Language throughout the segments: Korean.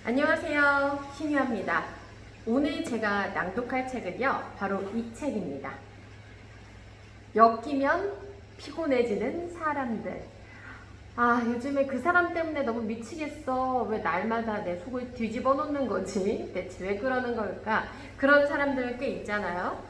안녕하세요. 신유입니다. 오늘 제가 낭독할 책은요, 바로 이 책입니다. 엮이면 피곤해지는 사람들. 요즘에 그 사람 때문에 너무 미치겠어. 왜 날마다 내 속을 뒤집어 놓는 거지? 대체 왜 그러는 걸까? 그런 사람들 꽤 있잖아요.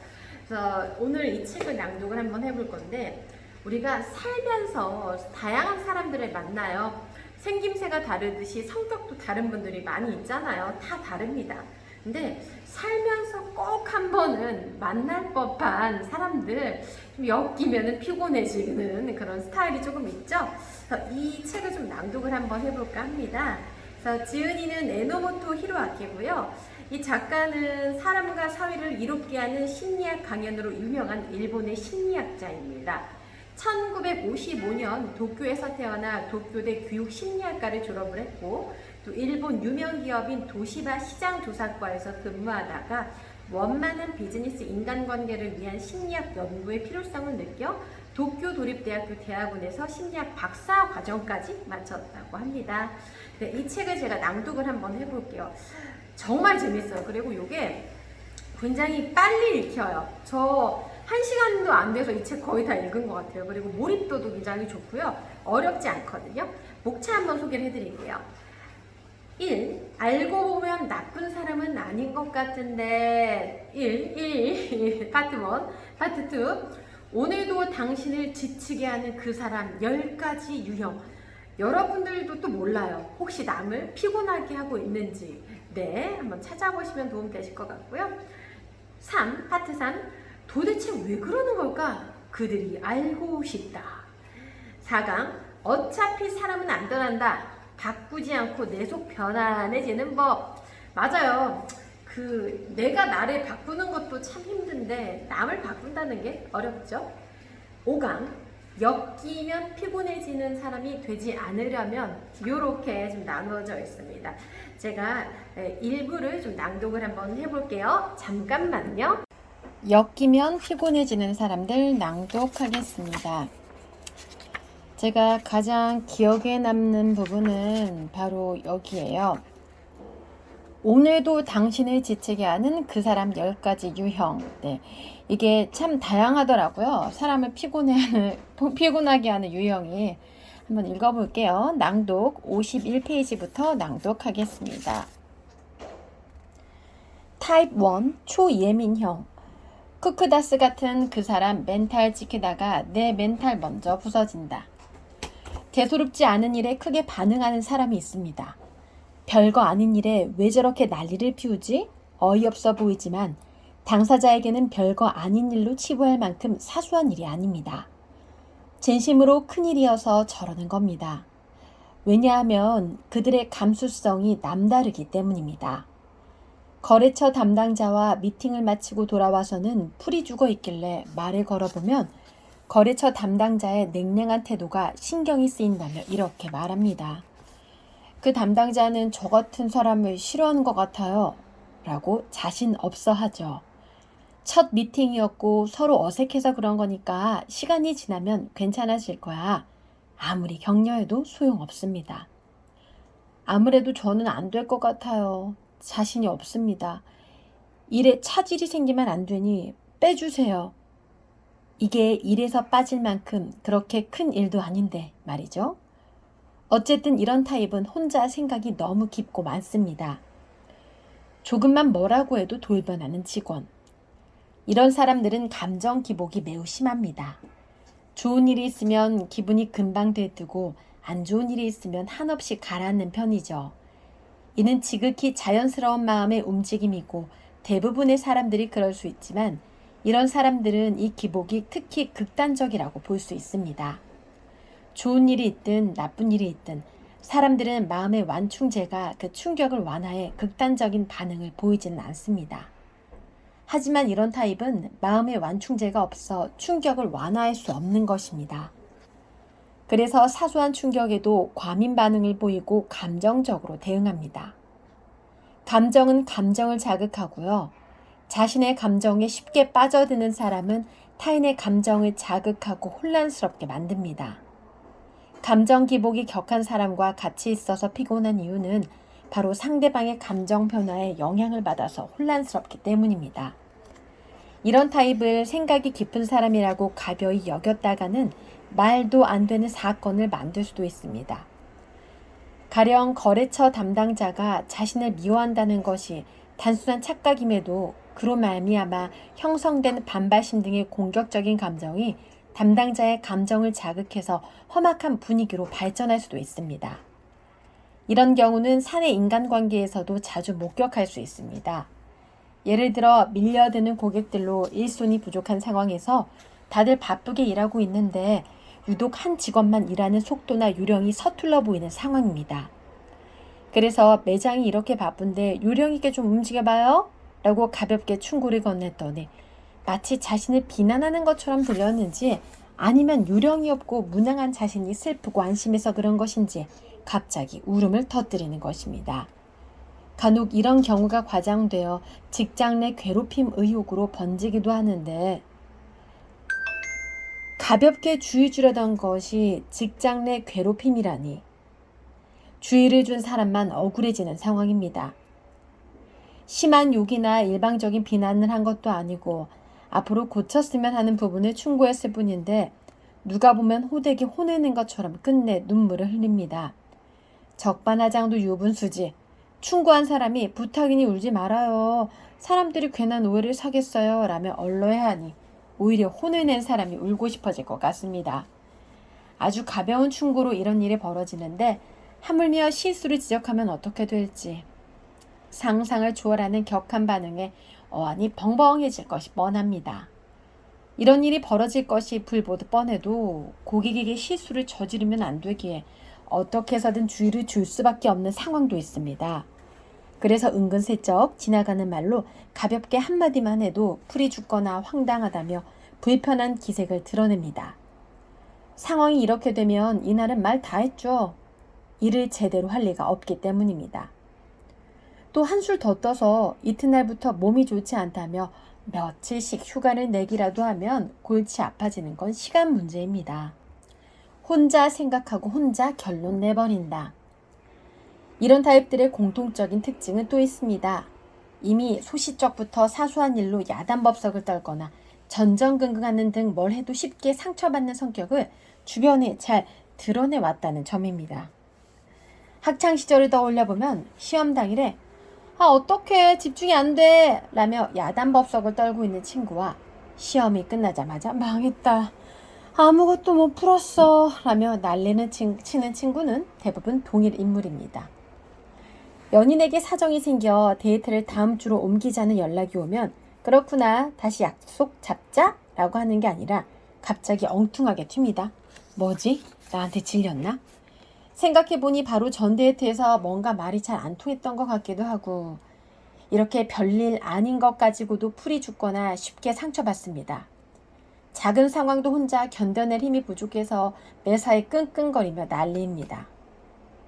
그래서 오늘 이 책을 낭독을 한번 해볼 건데, 우리가 살면서 다양한 사람들을 만나요. 생김새가 다르듯이 성격도 다른 분들이 많이 있잖아요. 다 다릅니다. 근데 살면서 꼭 한 번은 만날 법한 사람들, 좀 엮이면 피곤해지는 그런 스타일이 조금 있죠. 그래서 이 책을 좀 낭독을 한번 해볼까 합니다. 그래서 지은이는 에노모토 히로아키고요. 이 작가는 사람과 사회를 이롭게 하는 심리학 강연으로 유명한 일본의 심리학자입니다. 1955년 도쿄에서 태어나 도쿄대 교육심리학과를 졸업을 했고, 또 일본 유명 기업인 도시바 시장조사과에서 근무하다가 원만한 비즈니스 인간관계를 위한 심리학 연구의 필요성을 느껴 도쿄 도립대학교 대학원에서 심리학 박사 과정까지 마쳤다고 합니다. 네, 이 책을 제가 낭독을 한번 해볼게요. 정말 재밌어요. 그리고 이게 굉장히 빨리 읽혀요. 저 1시간도 안 돼서 이 책 거의 다 읽은 것 같아요. 그리고 몰입도도 굉장히 좋고요. 어렵지 않거든요. 목차 한번 소개를 해드릴게요. 1. 알고 보면 나쁜 사람은 아닌 것 같은데. 1. 파트 1. 파트 2. 오늘도 당신을 지치게 하는 그 사람 10가지 유형. 여러분들도 또 몰라요. 혹시 남을 피곤하게 하고 있는지. 네, 한번 찾아보시면 도움 되실 것 같고요. 3. 파트 3. 도대체 왜 그러는 걸까? 그들이 알고 싶다. 4강. 어차피 사람은 안 떠난다. 바꾸지 않고 내 속 편안해지는 법. 맞아요. 내가 나를 바꾸는 것도 참 힘든데 남을 바꾼다는 게 어렵죠. 5강. 엮이면 피곤해지는 사람이 되지 않으려면 이렇게 좀 나누어져 있습니다. 제가 일부를 좀 낭독을 한번 해볼게요. 잠깐만요. 엮이면 피곤해지는 사람들 낭독하겠습니다. 제가 가장 기억에 남는 부분은 바로 여기에요. 오늘도 당신을 지치게 하는 그 사람 10가지 유형. 네, 이게 참 다양하더라고요. 사람을 피곤하게 하는 유형이. 한번 읽어볼게요. 낭독 51페이지부터 낭독하겠습니다. 타입 1 초예민형. 쿠크다스 같은 그 사람 멘탈 지키다가 내 멘탈 먼저 부서진다. 대수롭지 않은 일에 크게 반응하는 사람이 있습니다. 별거 아닌 일에 왜 저렇게 난리를 피우지? 어이없어 보이지만 당사자에게는 별거 아닌 일로 치부할 만큼 사소한 일이 아닙니다. 진심으로 큰일이어서 저러는 겁니다. 왜냐하면 그들의 감수성이 남다르기 때문입니다. 거래처 담당자와 미팅을 마치고 돌아와서는 풀이 죽어 있길래 말을 걸어보면 거래처 담당자의 냉랭한 태도가 신경이 쓰인다며 이렇게 말합니다. 그 담당자는 저 같은 사람을 싫어하는 것 같아요. 라고 자신 없어 하죠. 첫 미팅이었고 서로 어색해서 그런 거니까 시간이 지나면 괜찮아질 거야. 아무리 격려해도 소용없습니다. 아무래도 저는 안 될 것 같아요. 자신이 없습니다. 일에 차질이 생기면 안 되니 빼주세요. 이게 일에서 빠질 만큼 그렇게 큰 일도 아닌데 말이죠. 어쨌든 이런 타입은 혼자 생각이 너무 깊고 많습니다. 조금만 뭐라고 해도 돌변하는 직원. 이런 사람들은 감정 기복이 매우 심합니다. 좋은 일이 있으면 기분이 금방 들뜨고 안 좋은 일이 있으면 한없이 가라앉는 편이죠. 이는 지극히 자연스러운 마음의 움직임이고 대부분의 사람들이 그럴 수 있지만 이런 사람들은 이 기복이 특히 극단적이라고 볼 수 있습니다. 좋은 일이 있든 나쁜 일이 있든 사람들은 마음의 완충제가 그 충격을 완화해 극단적인 반응을 보이지는 않습니다. 하지만 이런 타입은 마음의 완충제가 없어 충격을 완화할 수 없는 것입니다. 그래서 사소한 충격에도 과민 반응을 보이고 감정적으로 대응합니다. 감정은 감정을 자극하고요. 자신의 감정에 쉽게 빠져드는 사람은 타인의 감정을 자극하고 혼란스럽게 만듭니다. 감정 기복이 격한 사람과 같이 있어서 피곤한 이유는 바로 상대방의 감정 변화에 영향을 받아서 혼란스럽기 때문입니다. 이런 타입을 생각이 깊은 사람이라고 가벼이 여겼다가는 말도 안 되는 사건을 만들 수도 있습니다. 가령 거래처 담당자가 자신을 미워한다는 것이 단순한 착각임에도 그로 말미암아 형성된 반발심 등의 공격적인 감정이 담당자의 감정을 자극해서 험악한 분위기로 발전할 수도 있습니다. 이런 경우는 사내 인간관계에서도 자주 목격할 수 있습니다. 예를 들어 밀려드는 고객들로 일손이 부족한 상황에서 다들 바쁘게 일하고 있는데 유독 한 직원만 일하는 속도나 요령이 서툴러 보이는 상황입니다. 그래서 매장이 이렇게 바쁜데 요령 있게 좀 움직여봐요 라고 가볍게 충고를 건넸더니 마치 자신을 비난하는 것처럼 들렸는지 아니면 요령이 없고 무능한 자신이 슬프고 안심해서 그런 것인지 갑자기 울음을 터뜨리는 것입니다. 간혹 이런 경우가 과장되어 직장 내 괴롭힘 의혹으로 번지기도 하는데 가볍게 주의 주려던 것이 직장 내 괴롭힘이라니 주의를 준 사람만 억울해지는 상황입니다. 심한 욕이나 일방적인 비난을 한 것도 아니고 앞으로 고쳤으면 하는 부분을 충고했을 뿐인데 누가 보면 호되게 혼내는 것처럼 끝내 눈물을 흘립니다. 적반하장도 유분수지. 충고한 사람이 부탁이니 울지 말아요. 사람들이 괜한 오해를 사겠어요. 라며 얼러야 하니 오히려 혼을 낸 사람이 울고 싶어질 것 같습니다. 아주 가벼운 충고로 이런 일이 벌어지는데 하물며 실수를 지적하면 어떻게 될지 상상을 초월하는 격한 반응에 어안이 벙벙해질 것이 뻔합니다. 이런 일이 벌어질 것이 불보듯 뻔해도 고객에게 실수를 저지르면 안 되기에 어떻게 해서든 주의를 줄 수밖에 없는 상황도 있습니다. 그래서 은근슬쩍 지나가는 말로 가볍게 한마디만 해도 풀이 죽거나 황당하다며 불편한 기색을 드러냅니다. 상황이 이렇게 되면 이날은 말 다 했죠. 일을 제대로 할 리가 없기 때문입니다. 또 한술 더 떠서 이튿날부터 몸이 좋지 않다며 며칠씩 휴가를 내기라도 하면 골치 아파지는 건 시간 문제입니다. 혼자 생각하고 혼자 결론 내버린다. 이런 타입들의 공통적인 특징은 또 있습니다. 이미 소시적부터 사소한 일로 야단법석을 떨거나 전전긍긍하는 등 뭘 해도 쉽게 상처받는 성격을 주변에 잘 드러내왔다는 점입니다. 학창시절을 떠올려보면 시험 당일에 어떡해 집중이 안 돼 라며 야단법석을 떨고 있는 친구와 시험이 끝나자마자 망했다. 아무것도 못 풀었어 라며 난리를 치는 친구는 대부분 동일 인물입니다. 연인에게 사정이 생겨 데이트를 다음 주로 옮기자는 연락이 오면 그렇구나 다시 약속 잡자 라고 하는 게 아니라 갑자기 엉뚱하게 튑니다. 뭐지? 나한테 질렸나? 생각해보니 바로 전 데이트에서 뭔가 말이 잘 안 통했던 것 같기도 하고 이렇게 별일 아닌 것 가지고도 풀이 죽거나 쉽게 상처받습니다. 작은 상황도 혼자 견뎌낼 힘이 부족해서 매사에 끙끙거리며 난리입니다.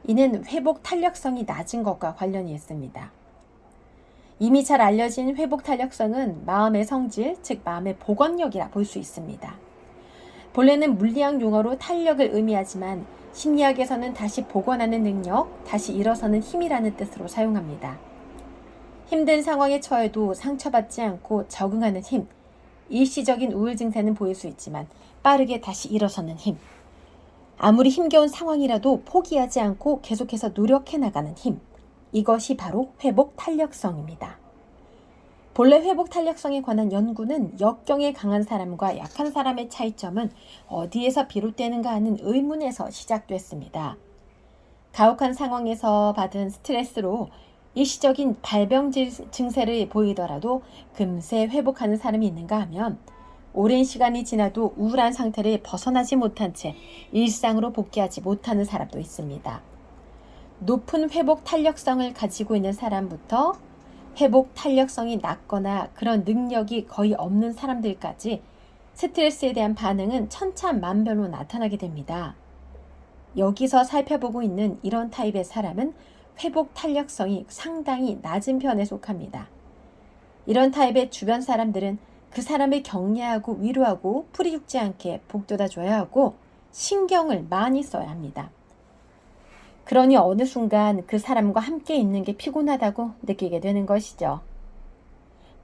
이는 회복 탄력성이 낮은 것과 관련이 있습니다. 이미 잘 알려진 회복 탄력성은 마음의 성질, 즉 마음의 복원력이라 볼 수 있습니다. 본래는 물리학 용어로 탄력을 의미하지만 심리학에서는 다시 복원하는 능력, 다시 일어서는 힘이라는 뜻으로 사용합니다. 힘든 상황에 처해도 상처받지 않고 적응하는 힘, 일시적인 우울 증세는 보일 수 있지만 빠르게 다시 일어서는 힘, 아무리 힘겨운 상황이라도 포기하지 않고 계속해서 노력해 나가는 힘, 이것이 바로 회복 탄력성입니다. 본래 회복 탄력성에 관한 연구는 역경에 강한 사람과 약한 사람의 차이점은 어디에서 비롯되는가 하는 의문에서 시작됐습니다. 가혹한 상황에서 받은 스트레스로 일시적인 발병 증세를 보이더라도 금세 회복하는 사람이 있는가 하면 오랜 시간이 지나도 우울한 상태를 벗어나지 못한 채 일상으로 복귀하지 못하는 사람도 있습니다. 높은 회복 탄력성을 가지고 있는 사람부터 회복 탄력성이 낮거나 그런 능력이 거의 없는 사람들까지 스트레스에 대한 반응은 천차만별로 나타나게 됩니다. 여기서 살펴보고 있는 이런 타입의 사람은 회복 탄력성이 상당히 낮은 편에 속합니다. 이런 타입의 주변 사람들은 그 사람을 격려하고 위로하고 풀이 죽지 않게 복돋아줘야 하고 신경을 많이 써야 합니다. 그러니 어느 순간 그 사람과 함께 있는 게 피곤하다고 느끼게 되는 것이죠.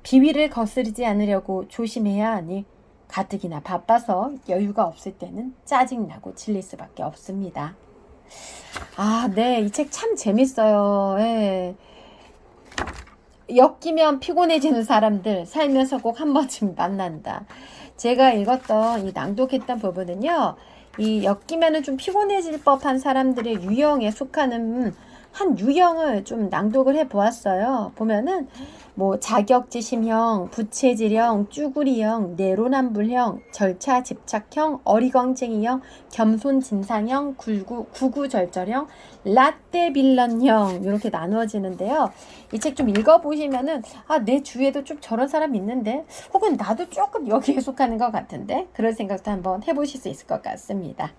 비위를 거스르지 않으려고 조심해야 하니 가뜩이나 바빠서 여유가 없을 때는 짜증나고 질릴 수밖에 없습니다. 아, 네. 이 책 참 재밌어요. 예. 엮이면 피곤해지는 사람들 살면서 꼭 한 번쯤 만난다. 제가 읽었던 이 낭독했던 부분은요. 이 엮이면은 좀 피곤해질 법한 사람들의 유형에 속하는 한 유형을 좀 낭독을 해 보았어요. 보면은 뭐 자격지심형, 부채질형, 쭈구리형, 내로남불형, 절차집착형, 어리광쟁이형, 겸손진상형, 구구절절형, 라떼빌런형 이렇게 나누어지는데요. 이 책 좀 읽어보시면은 아, 내 주위에도 좀 저런 사람 있는데 혹은 나도 조금 여기에 속하는 것 같은데 그런 생각도 한번 해보실 수 있을 것 같습니다.